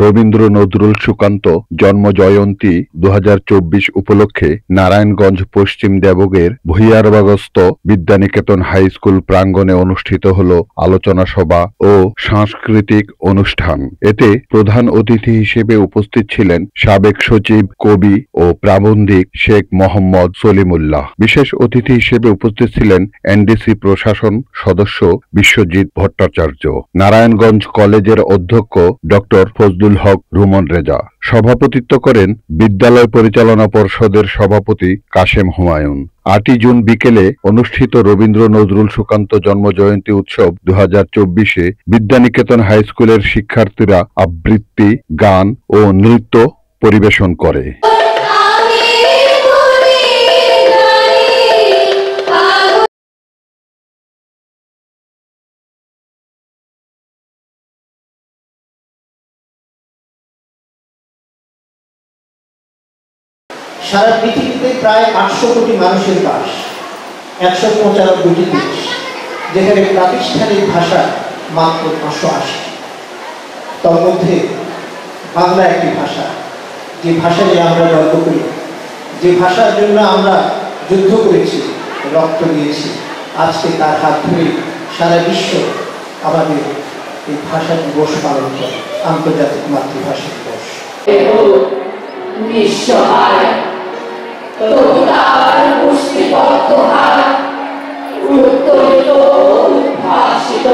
রবীন্দ্র নজরুল সুকান্ত জন্মজয়ন্তী 2024 উপলক্ষে নারায়ণগঞ্জ পশ্চিম দেবগের ভূঁইয়ারবাগস্থ Vidyaniketan high school প্রাঙ্গণে অনুষ্ঠিত হল আলোচনা সভা ও সাংস্কৃতিক অনুষ্ঠান। এতে প্রধান অতিথি হিসেবে উপস্থিত ছিলেন সাবেক সচিব, কবি ও প্রাবন্ধিক শেখ মোহাম্মদ সলিমুল্লাহ। বিশেষ অতিথি হিসেবে উপস্থিত ছিলেন এনডিসি প্রশাসন সদস্য বিশ্বজিৎ ভট্টাচার্য, নারায়ণগঞ্জ কলেজের অধ্যক্ষ ডক্টর ফজলুল হক রুমন রেজা। সভাপতিত্ব করেন বিদ্যালয় পরিচালনা পর্ষদের সভাপতি কাশেম হুমায়ুন। 8 জুন বিকেলে অনুষ্ঠিত রবীন্দ্র নজরুল সুকান্ত জন্মজয়ন্তী উৎসব 2024-এ বিদ্যানিকেতন হাই স্কুলের শিক্ষার্থীরা আবৃত্তি, গান ও নৃত্য পরিবেশন করে। সারা পৃথিবীতে প্রায় 800 কোটি মানুষের বাস, 195টি দেশ, যেখানে প্রাতিষ্ঠানিক ভাষা মাত্র 580। তার মধ্যে বাংলা একটি ভাষা, যে ভাষা নিয়ে আমরা গর্ব করি, যে ভাষার জন্য আমরা যুদ্ধ করেছি, রক্ত দিয়েছি। আজকে তার হাত ধরে সারা বিশ্ব আমাদের এই ভাষা দিবস পালন করে, আন্তর্জাতিক মাতৃভাষা দিবস। তার পুষ্টিবদ্ধ হাত উত্তরিত উদ্ভাসিত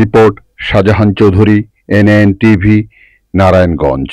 report Shahjahan Chowdhury, NN TV, Narayanganj.